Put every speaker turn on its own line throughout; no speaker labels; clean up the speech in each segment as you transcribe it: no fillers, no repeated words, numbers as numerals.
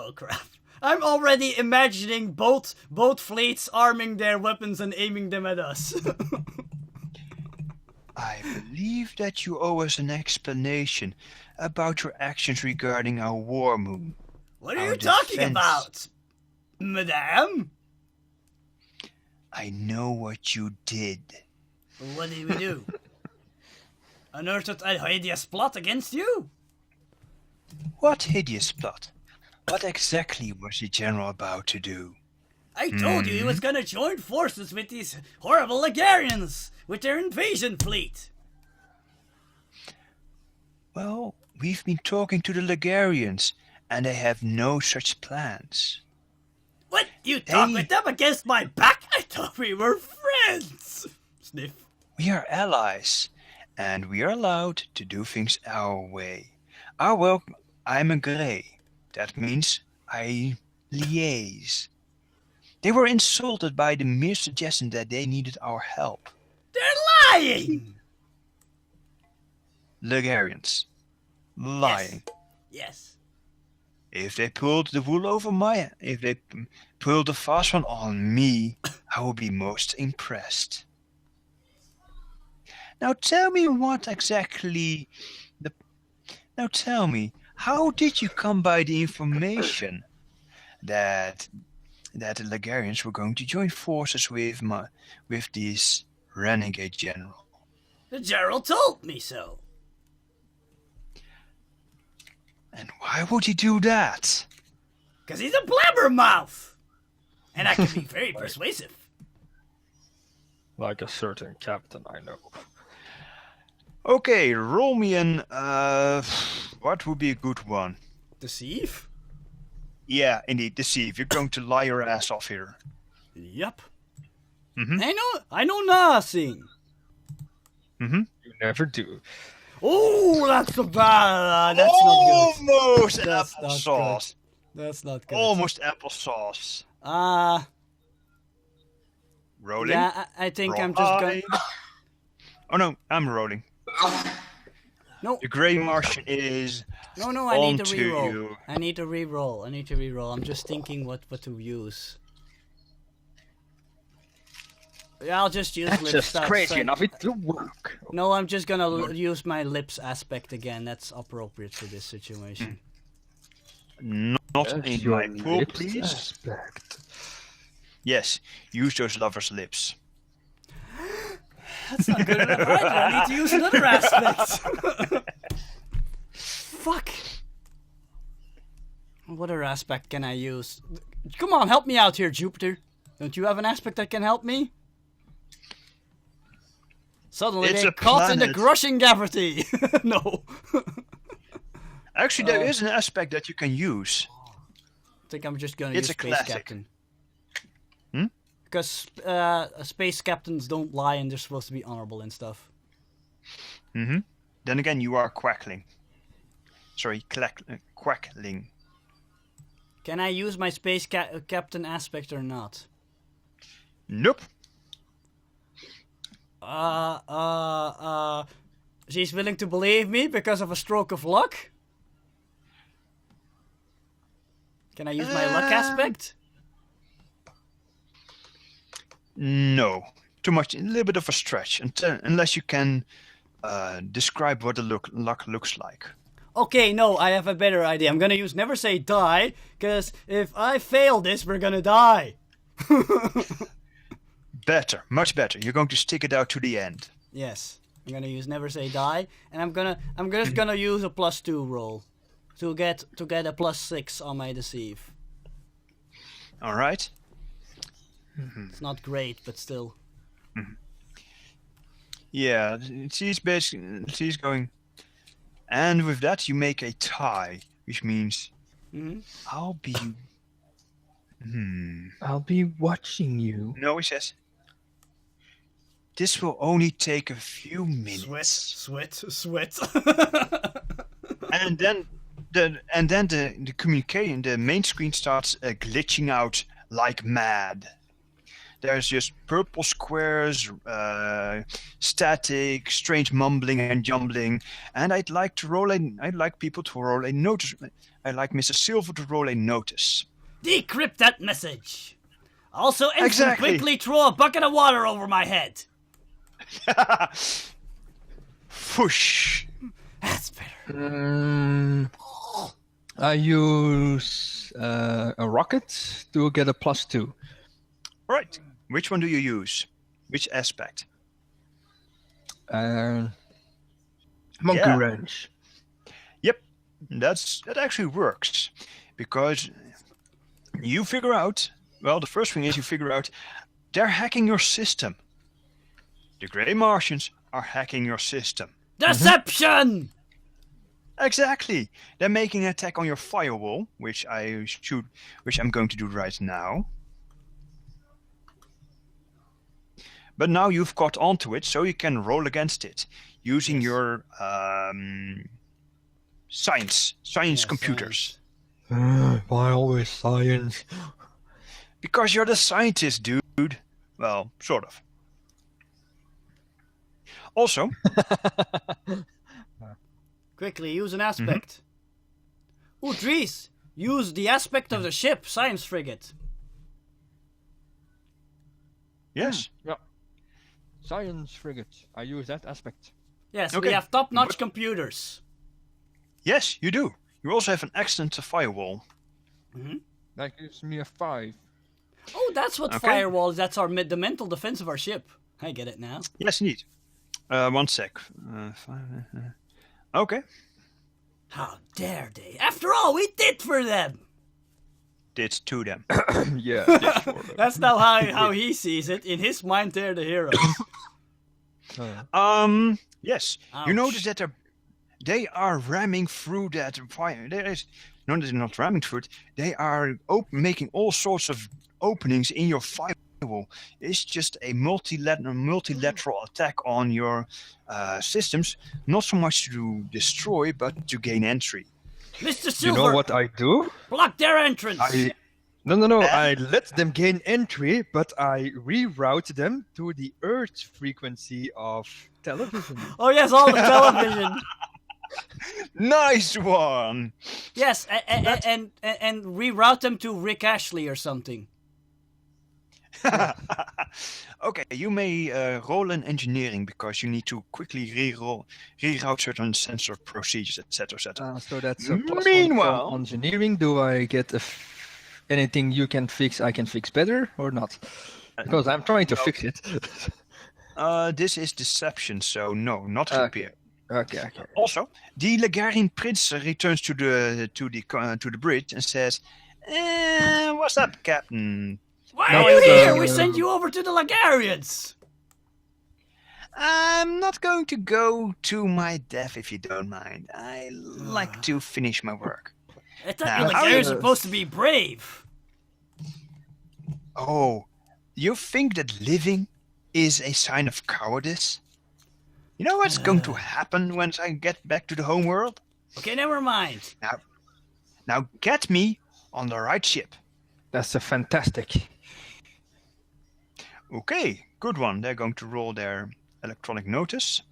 Oh crap. I'm already imagining both fleets arming their weapons and aiming them at us.
I believe that you owe us an explanation about your actions regarding our war moon.
What are you talking about, madame?
I know what you did.
What did we do? Unearthed a hideous plot against you?
What hideous plot? What exactly was the general about to do?
I told you he was gonna join forces with these horrible Ligarians, with their invasion fleet.
Well, we've been talking to the Ligarians, and they have no such plans.
What? You talk with them against my back? I thought we were friends. Sniff.
We are allies, and we are allowed to do things our way. I'm a grey. That means I liaise. They were insulted by the mere suggestion that they needed our help.
They're lying!
Ligarians. Lying.
Yes.
If they pulled the wool over if they pulled the fast one on me, I would be most impressed. Now tell me how did you come by the information that the Ligarians were going to join forces with this renegade general?
The general told me so.
And why would he do that?
Because he's a blabbermouth! And I can be very persuasive.
Like a certain captain I know.
Okay, roll me an... what would be a good one?
Deceive?
Yeah, indeed, deceive. You're going to lie your ass off here.
Yep.
Mm-hmm.
I know nothing.
Mm-hmm.
You never do.
Oh, that's not bad. That's not good.
Almost
That's
applesauce.
That's not good.
Almost applesauce. Rolling?
Yeah, I think
Roll
I'm just going...
Oh no, I'm rolling.
No.
The Grey Martian is
No, I need to
onto
reroll.
you.
I need to reroll. I'm just thinking what to use. Yeah, I'll just use
That's
lips.
just crazy enough, it will work.
No, I'm just gonna use my lips aspect again. That's appropriate for this situation.
Not in
Your
my pool,
lips
please.
aspect.
Yes, use those lovers' lips.
That's not good enough either. I need to use another aspect. Fuck. What other aspect can I use? Come on, help me out here, Jupiter. Don't you have an aspect that can help me? Suddenly
It's
they
a
caught in the
planet.
crushing gravity. No.
Actually, there is an aspect that you can use.
I think I'm just gonna
It's
use
a
Space
classic.
Captain.
Hmm?
Because space captains don't lie and they're supposed to be honorable and stuff.
Mm-hmm. Then again, you are quackling. Sorry, quackling.
Can I use my space captain aspect or not?
Nope.
She's willing to believe me because of a stroke of luck? Can I use my luck aspect?
No. Too much, a little bit of a stretch, unless you can describe what the luck looks like.
Okay, no, I have a better idea. I'm gonna use never say die, because if I fail this, we're gonna die.
Better, much better. You're going to stick it out to the end.
Yes, I'm gonna use never say die, and I'm just gonna use a +2 roll to get a +6 on my deceive.
All right.
It's not great, but still.
Yeah, she's going, and with that you make a tie, which means I'll be.
I'll be watching you.
No, he says. This will only take a few minutes.
Sweat.
And then the communication, the main screen starts glitching out like mad. There's just purple squares, static, strange mumbling and jumbling, and I'd like people to roll a I'd like Mr. Silver to roll a notice.
Decrypt that message. Also, Ensign,
Exactly.
quickly throw a bucket of water over my head.
Whoosh.
That's better.
I use a rocket to get a +2.
Right. Which one do you use? Which aspect?
Monkey
Yeah.
wrench.
Yep. That actually works. Because you figure out... Well, the first thing is you figure out they're hacking your system. The Grey Martians are hacking your system.
Deception!
Exactly. They're making an attack on your firewall, which I'm going to do right now. But now you've got onto it, so you can roll against it using your science
Yes,
computers.
Why always science?
Because you're the scientist, dude. Well, sort of. Also,
Quickly, use an aspect. Ooh, Dries, use the aspect of the ship, science frigate.
yes.
Yeah. Science frigate. I use that aspect.
Yes,
Okay.
we have top-notch computers.
Yes, you do. You also have an excellent firewall.
That gives me a 5.
Oh, that's what
Okay.
firewall is. That's the mental defense of our ship. I get it now.
Yes, indeed. 1 sec. Okay.
How dare they? After all, we did for them.
Did to them.
Yeah, that's for them.
That's now how he sees it. In his mind, they're the heroes.
Yes.
Ouch.
You notice that they are ramming through that fire. They're not ramming through it. They are making all sorts of openings in your firewall. It's just a multilateral attack on your systems. Not so much to destroy, but to gain entry.
Mr.
You
Silver,
know what I do?
block their entrance.
No. I let them gain entry, but I reroute them to the Earth frequency of television.
Oh yes, all the television.
Nice one.
Yes, and reroute them to Rick Ashley or something.
Okay, you may roll an engineering because you need to quickly reroute certain sensor procedures, etc., etc.
So that's a +1
Meanwhile-
from engineering. Do I get anything you can fix? I can fix better or not? Because I'm trying to fix it.
This is deception, so no, not repair.
Okay.
Also, the Ligarian prince returns to the bridge and says, "What's up, Captain?
Why
No,
are you
it's,
here? We sent you over to the Ligarians.
I'm not going to go to my death if you don't mind. I like to finish my work."
I thought
Now,
you
how
Ligarians
is-
are supposed to be brave.
Oh, you think that living is a sign of cowardice? You know what's going to happen once I get back to the home world?
Okay, never mind.
Now get me on the right ship.
That's a fantastic.
Okay, good one. They're going to roll their electronic notice.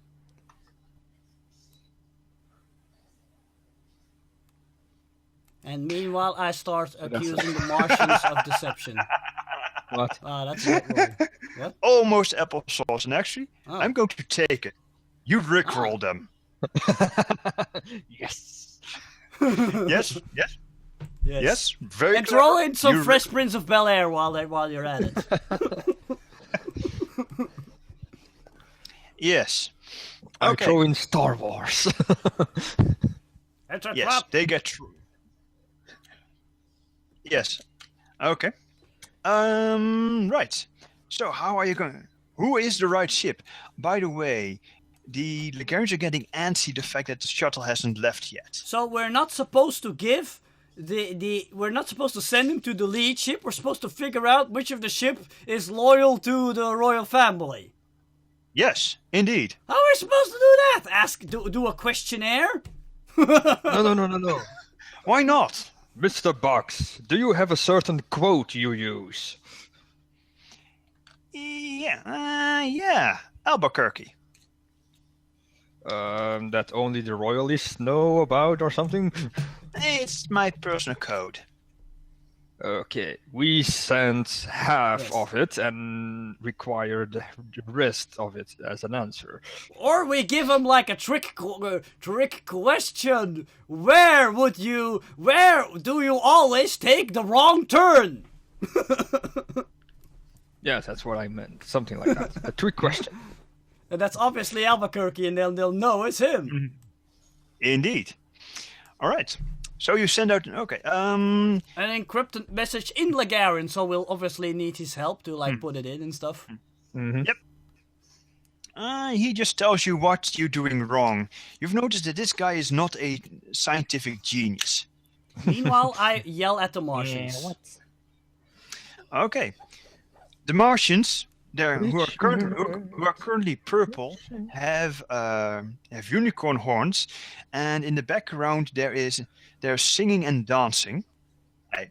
And meanwhile, I start accusing the Martians of deception.
What?
Ah, that's a good roll. What?
Almost applesauce, and actually,
Oh.
I'm going to take it. You rickroll them.
Yes.
Yes, yes, very
And
clever.
throw in some
You
Fresh Prince of Bel-Air while you're at it.
Yes.
I
Okay.
throw in Star Wars.
It's a
Yes,
trap.
they get through. Yes. Okay. Right. So how are you going? Who is the right ship? By the way, the Ligarians are getting antsy the fact that the shuttle hasn't left yet.
So we're not supposed to give we're not supposed to send him to the lead ship. We're supposed to figure out which of the ship is loyal to the royal family.
Yes, indeed.
How are we supposed to do that? Do a questionnaire?
No.
Why not?
Mr. Box, do you have a certain quote you use?
Yeah. Albuquerque.
That only the royalists know about or something?
It's my personal code.
Okay, we sent half
Yes.
of it and require the rest of it as an answer.
Or we give him like a trick question. Where do you always take the wrong turn?
Yeah, that's what I meant. Something like that. A trick question.
And that's obviously Albuquerque, and they'll know it's him.
Indeed. All right. So you send out... Okay.
An encrypted message in Lagarian, so we'll obviously need his help to put it in and stuff.
Yep. He just tells you what you're doing wrong. You've noticed that this guy is not a scientific genius.
Meanwhile, I yell at the Martians.
Okay. The Martians, who are currently purple, have unicorn horns, and in the background they're singing and dancing. They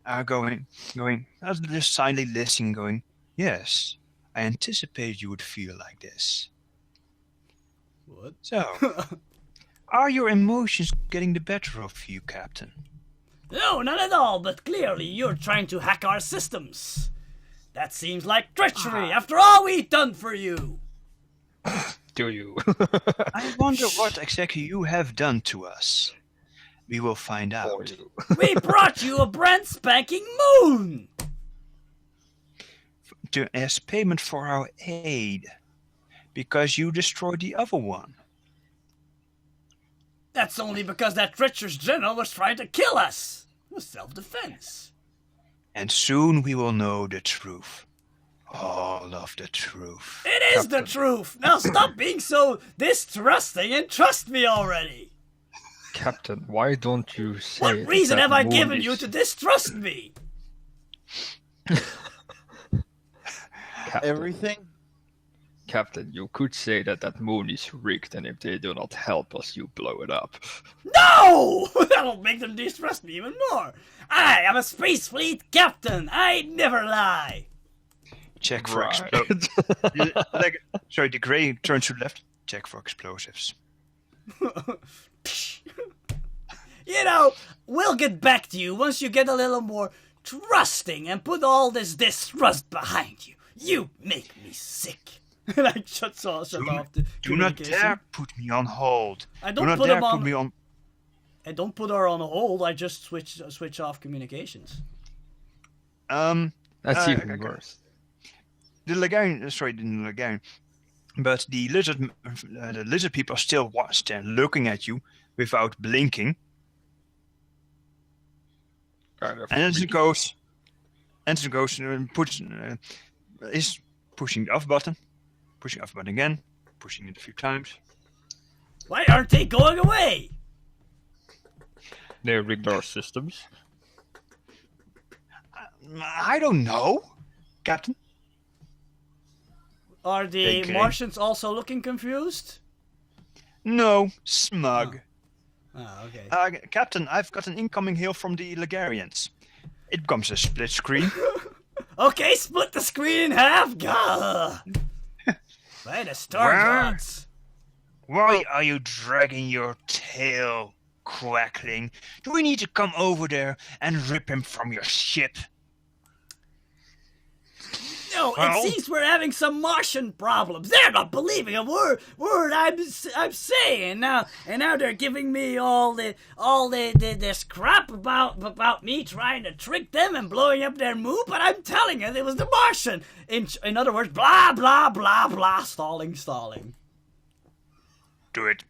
are going, just silently listening, going, yes, I anticipated you would feel like this.
What?
So, are your emotions getting the better of you, Captain?
No, not at all, but clearly you're trying to hack our systems. That seems like treachery after all we've done for you.
Do you?
I wonder what exactly you have done to us. We will find out.
We brought you a brand spanking moon!
As payment for our aid. Because you destroyed the other one.
That's only because that treacherous general was trying to kill us. It was self-defense.
And soon we will know the truth. All of the truth.
It is the truth! Now stop being so distrusting and trust me already!
Captain, why don't you say
What reason
that
have I
moon
given
is-
you to distrust me?
Captain,
Everything?
Captain, you could say that moon is rigged, and if they do not help us, you blow it up.
No! That'll make them distrust me even more. I am a space fleet captain. I never lie.
Check for
Right.
explosives. Sorry, the gray turns to the left. Check for explosives.
You know, we'll get back to you once you get a little more trusting and put all this distrust behind you. You make me sick. And I shut off the
Do not
communication.
dare put me on hold.
I
Do
don't
not
put
dare
him
put
on.
me on...
I don't put her on hold. I just switch off communications.
That's even
okay.
worse.
The Lagarian, but the lizard people are still looking at you without blinking.
Kind of
And as it
freaky.
goes, is pushing the off button again, pushing it a few times.
Why aren't they going away?
They rigged our systems.
I don't know, Captain.
Are the
Okay.
Martians also looking confused?
No, smug.
Ah, okay.
Captain, I've got an incoming hail from the Lagarians. It becomes a split screen.
Okay, split the screen in half. Gah! By the star
Where?
gods.
Why are you dragging your tail, Quackling? Do we need to come over there and rip him from your ship?
No,
Well?
it seems we're having some Martian problems. They're not believing a word I'm saying now, and now they're giving me all this crap about me trying to trick them and blowing up their moon. But I'm telling you, it was the Martian. In other words, blah blah blah blah, stalling.
Do it.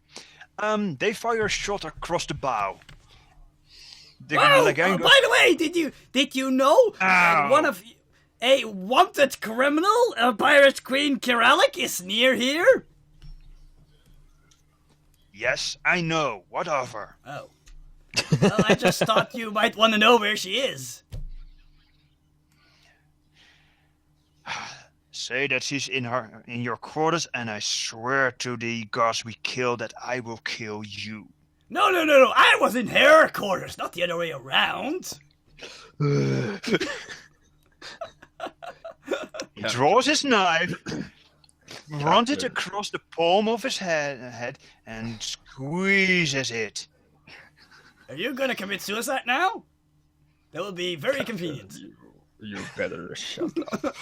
They fire a shot across the bow. The
Oh,
Lagarian goes,
by the way, did you know that
Ow.
one of a wanted criminal, Pirate Queen Kiralik, is near here?
yes, I know. What of her?
Oh. Well, I just thought you might want to know where she is.
Say that she's in your quarters, and I swear to the gods we kill that I will kill you.
No. I was in her quarters, not the other way around.
He draws his knife, runs it across the palm of his head, and squeezes it.
Are you gonna commit suicide now? That would be very convenient.
You better shut up.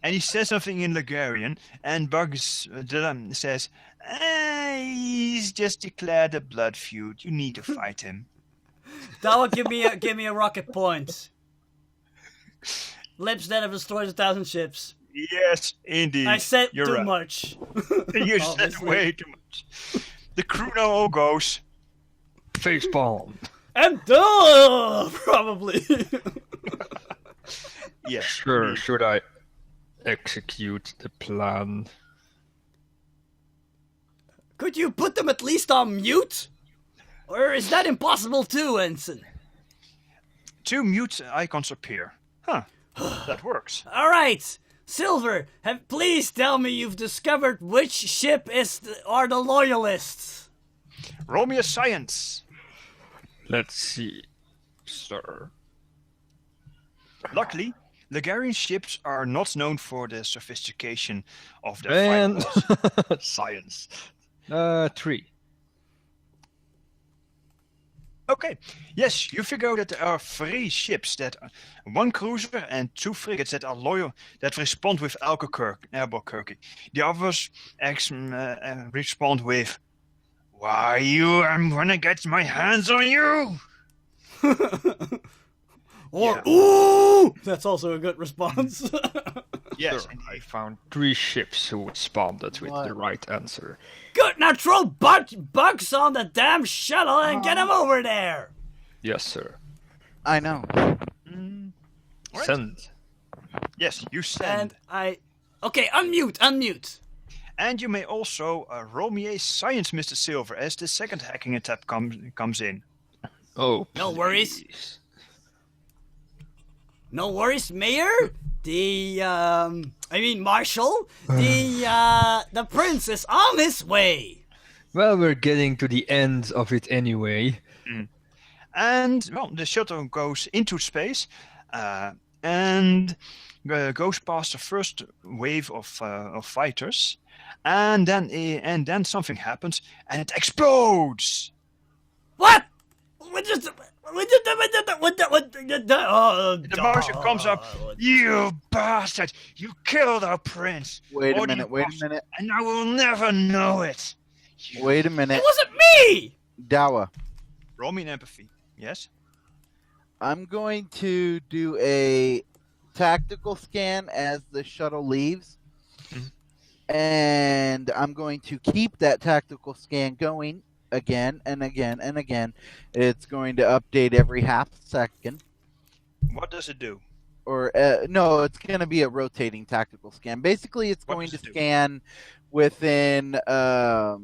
And he says something in Ligurian, and Bugs says, he's just declared a blood feud. You need to fight him.
That will give me a rocket point. Lips that have destroyed 1,000 ships.
Yes, indeed.
I said
You're
too
right.
much.
You said
Obviously.
way too much. The crew now all goes.
Facepalm.
And duh, probably.
Yes.
Sure, should I execute the plan?
Could you put them at least on mute? Or is that impossible too, Ensign?
2 mute icons appear. Huh. That works.
Alright, Silver, please tell me you've discovered which ship are the loyalists.
Roll me a science.
Let's see, sir.
Luckily, Ligurian ships are not known for the sophistication of their
And
firewalls.
science. 3.
Okay. Yes, you figure out that there are 3 ships one cruiser and 2 frigates that are loyal, that respond with Albuquerque. The others respond with, "Why you? I'm gonna get my hands on you."
Or,
Yeah.
ooh! That's also a good response.
Yes,
Sir,
indeed.
I found 3 ships who responded with
What?
the right answer.
Good, now throw bugs on the damn shuttle and get them over there!
Yes, sir.
I know.
Right.
Send.
Yes, you send.
Okay, unmute.
And you may also roll me a science, Mr. Silver, as the second hacking attack comes in.
Oh,
No worries.
please.
No worries, Mayor. Marshal. The prince is on his way.
Well, we're getting to the end of it anyway.
And, well, the shuttle goes into space and goes past the first wave of fighters. And then something happens and it explodes.
What?
The Martian comes up. "You bastard! You killed our prince.
Wait a
Or the
minute, wait a
imposter,
minute.
And I will never know it."
Wait a minute.
It wasn't me!
Dawa,
Roll me an empathy. Yes?
I'm going to do a tactical scan as the shuttle leaves.
Mhm.
And I'm going to keep that tactical scan going again and again and again. It's going to update every half second.
What does it do?
Or no, it's going to be a rotating tactical scan. Basically, it's
What
going
does
to
it do?
scan within a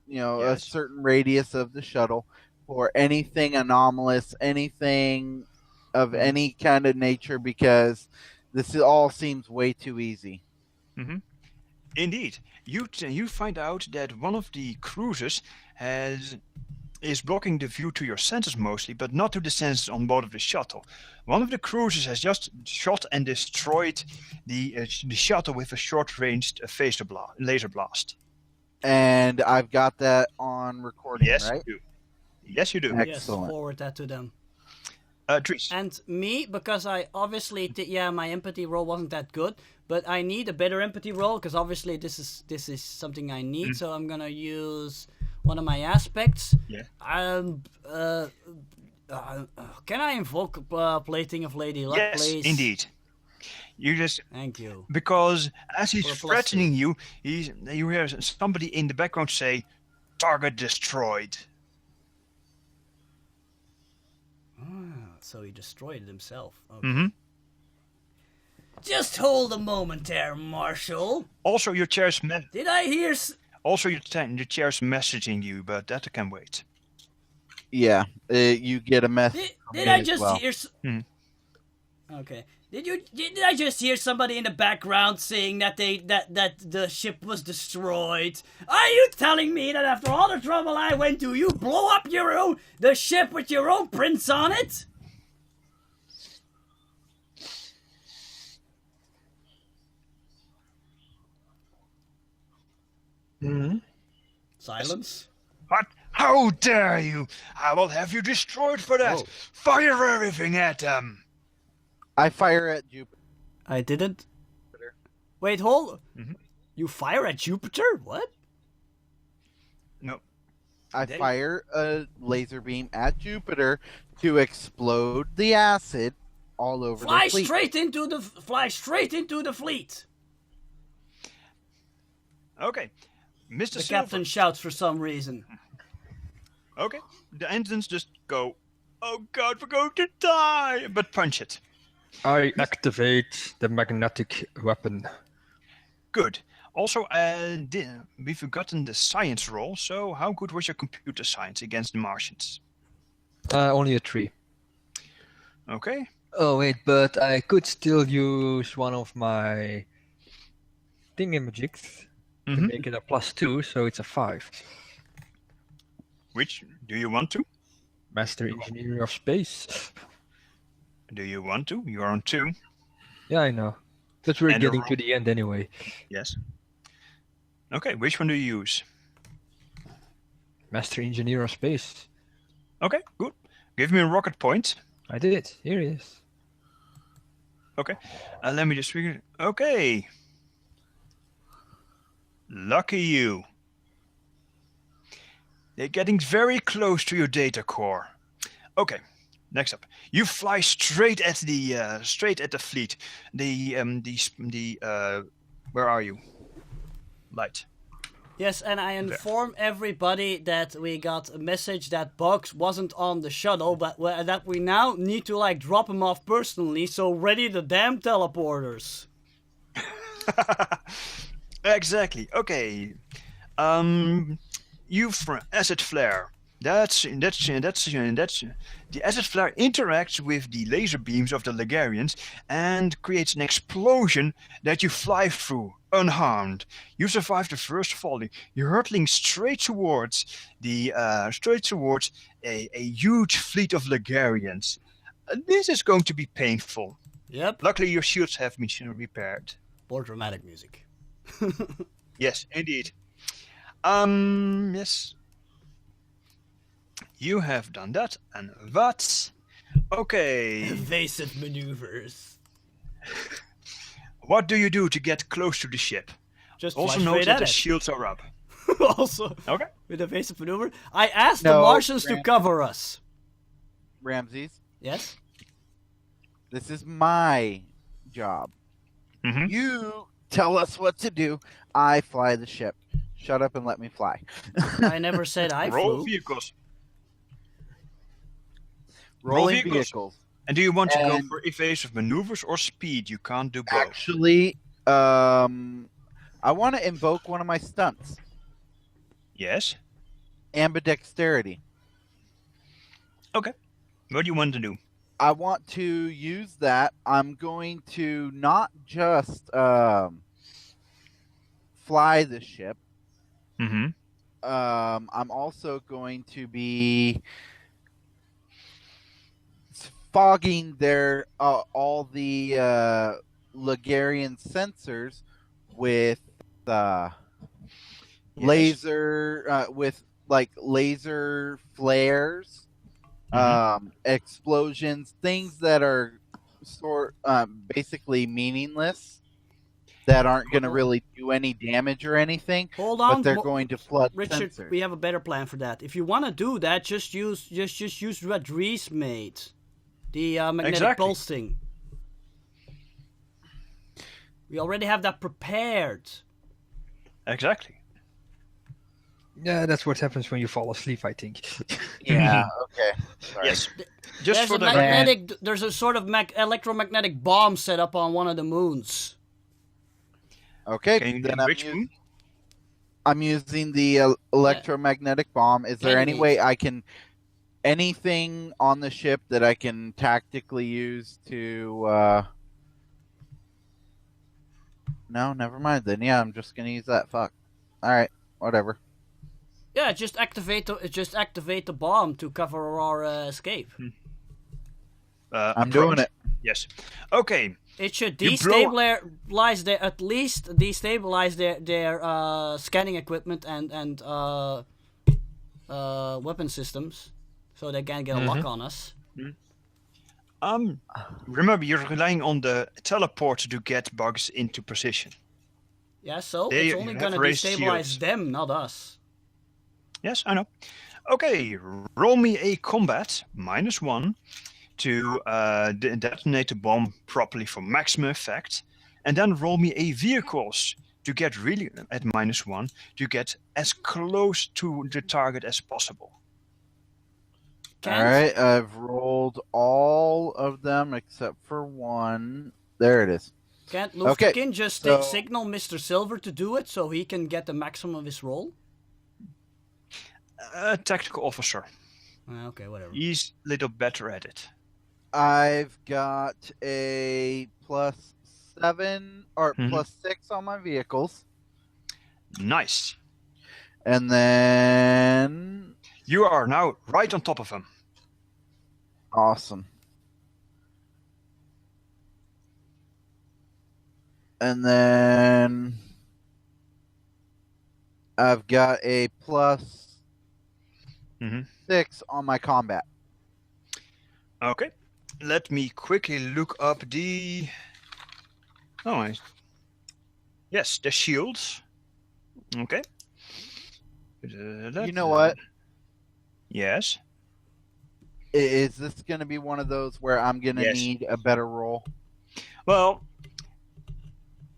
Yes.
certain radius of the shuttle for anything anomalous, anything of any kind of nature, because all seems way too easy.
Indeed. You find out that one of the cruisers is blocking the view to your sensors mostly, but not to the sensors on board of the shuttle. One of the cruisers has just shot and destroyed the shuttle with a short-ranged laser blast.
And I've got that on recording,
Yes,
right?
you do. Yes, you do.
Excellent.
Yes, forward that to them.
Dries.
And me, because I obviously, my empathy roll wasn't that good, but I need a better empathy roll, because obviously this is something I need, so I'm gonna use one of my aspects.
Yeah.
Can I invoke Plating of Lady Luck,
Yes,
please?
indeed. You just
Thank you.
because as he's
For a plus
threatening you, you hear somebody in the background say, "Target destroyed."
So he destroyed it himself. Okay.
Mm-hmm.
Just hold a moment there, Marshal.
Also, your chair's
Did I hear...
your chair's messaging you, but that can wait.
Yeah, you get a message.
Did I just hear...
Hmm.
Okay. Did I just hear somebody in the background saying that that the ship was destroyed? Are you telling me that after all the trouble I went to, you blow up the ship with your own prints on it?
Hmm?
Silence.
How dare you! I will have you destroyed for that!
Oh.
Fire everything at them!
I fire at Jupiter.
I didn't. Wait, hold.
Mhm.
You fire at Jupiter? What?
No.
I
There you-
fire a laser beam at Jupiter to explode the acid all over
Fly
the fleet.
straight into the fleet.
Okay. Mr.
The
Silver.
captain shouts for some reason.
Okay. The engines just go, oh god, we're going to die! But punch it.
I activate the magnetic weapon.
Good. Also, we've forgotten the science roll, so how good was your computer science against the Martians?
Only a 3.
Okay.
Oh wait, but I could still use one of my thingamajigs to
Mhm.
make it a +2, so it's a 5.
Which do you want to?
Master Engineer of Space.
Do you want to? You're on 2.
Yeah, I know. But we're
And a
getting
roll.
to the end anyway.
Yes. Okay, which one do you use?
Master Engineer of Space.
Okay, good. Give me a rocket point.
I did it. Here it is.
Okay. Let me just figure. Okay. Lucky you. They're getting very close to your data core. Okay. Next up, you fly straight at the fleet. Where are you? Light.
Yes, and I inform everybody that we got a message that Bugs wasn't on the shuttle, but that we now need to like drop him off personally. So ready the damn teleporters.
Exactly. Okay. You acid flare. That's the acid flare interacts with the laser beams of the Ligarians and creates an explosion that you fly through unharmed. You survive the first volley. You're hurtling straight towards a huge fleet of Ligarians. This is going to be painful.
Yep.
Luckily, your shields have been repaired.
More dramatic music.
Yes, indeed. Yes. You have done that, and that. Okay.
Evasive maneuvers.
What do you do to get close to the ship?
Just
Also
fly
note
straight
that
at
the
it.
shields are up.
Also,
Okay.
with evasive maneuver, I asked the
No,
Martians to
Grant.
cover us.
Ramses,
Yes.
this is my job.
Mhm.
You tell us what to do. I fly the ship. Shut up and let me fly.
I never said I
Roll
flew.
vehicles.
Rolling
vehicles.
vehicles.
And do you want to go
And-
for evasive maneuvers or speed? You can't do both.
Actually, I want to invoke one of my stunts.
Yes.
Ambidexterity.
Okay. What do you want to do?
I want to use that. I'm going to not just fly the ship.
Mm-hmm.
I'm also going to be fogging their all the Ligarian sensors with laser with like laser flares, explosions, things that are basically meaninless, that aren't going to really do any damage or anything,
Hold on,
but they're going to flood
Richard.
sensors.
We have a better plan for that. If you want to do that, just use what Reese made, the magnetic
Exactly.
pulse thing. We already have that prepared.
Exactly.
Yeah, that's what happens when you fall asleep, I think.
Yeah. Okay. Sorry.
Yes. Just
There's
for
a
the
magnetic. There's a sort of electromagnetic bomb set up on one of the moons.
Okay.
Can you
then
name which moon?
I'm using the electromagnetic bomb. Is there any
Ganymede.
way I can anything on the ship that I can tactically use to? No, never mind. Then yeah, I'm just gonna use that. Fuck. All right. Whatever.
Yeah, just activate the bomb to cover our escape.
I'm doing it.
Yes. Okay.
It should
You blow-
destabilize their scanning equipment and weapon systems, so they can't get a lock on us.
Remember, you're relying on the teleporter to get bugs into position.
Yeah, so
They
it's only
have
gonna
raised
destabilize
shields.
them, not us.
Yes, I know. Okay, roll me a combat -1 to detonate the bomb properly for maximum effect, and then roll me a vehicles to get really at -1 to get as close to the target as possible.
Kent?
All right, I've rolled all of them except for one. There it is.
Can't
Okay,
Lufkin just
so-
signal Mr. Silver to do it so he can get the maximum of his roll?
Tactical officer.
Okay, whatever.
He's a little better at it.
I've got a +7 or +6 on my vehicles,
Nice.
and then
You are now right on top of him.
awesome. And then I've got a +6 on my combat.
Okay. Let me quickly look up the... Yes, the shields. Okay.
You know what?
Yes.
Is this going to be one of those where I'm going to
Yes.
need a better roll?
Well,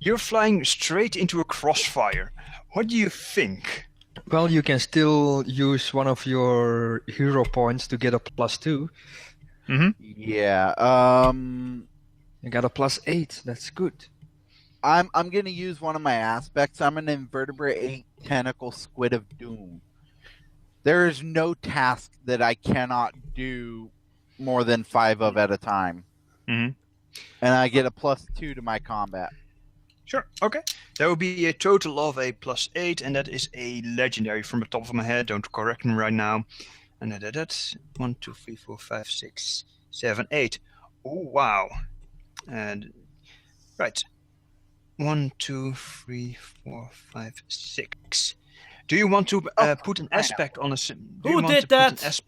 you're flying straight into a crossfire. What do you think?
Well, you can still use one of your hero points to get a +2.
Yeah.
You got a +8. That's good.
I'm going to use one of my aspects. I'm an invertebrate 8 tentacle squid of doom. There is no task that I cannot do more than 5 of at a time.
Mhm.
And I get a +2 to my combat.
Sure. Okay. That will be a total of a +8, and that is a legendary from the top of my head. Don't correct me right now. And that's 1, 2, 3, 4, 5, 6, 7, 8. Oh wow. And right. 1, 2, 3, 4, 5, 6. Do you want to put an aspect on a?
Who did that?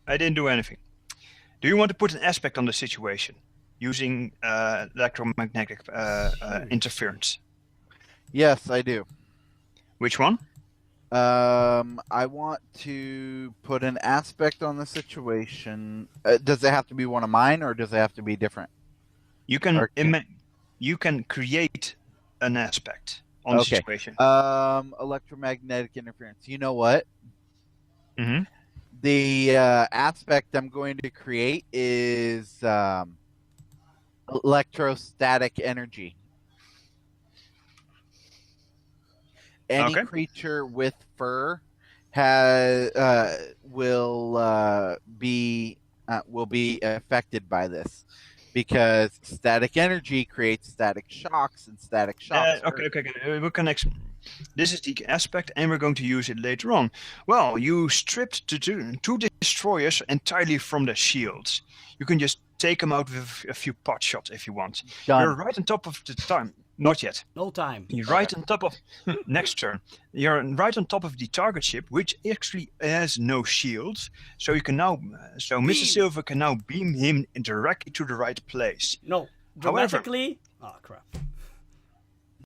I didn't do anything. Do you want to put an aspect on the situation using electromagnetic interference?
Yes, I do.
Which one?
I want to put an aspect on the situation. Does it have to be one of mine, or does it have to be different?
You can
Okay.
you can create an aspect on the
Okay.
situation.
Electromagnetic interference. You know what?
Mhm.
The aspect I'm going to create is electrostatic energy. Any
Okay.
creature with fur will be affected by this, because static energy creates static shocks, and static shocks.
Okay. We can this is the aspect, and we're going to use it later on. Well, you stripped the two destroyers entirely from their shields. You can just take them out with a few pot shots if you want.
Done.
You're right on top of the time. Not yet.
No time.
You're right on top of next turn. You're right on top of the target ship, which actually has no shields. So you can now, Mr. Silver can now beam him directly to the right place.
No.
However-
Dramatically. Oh crap.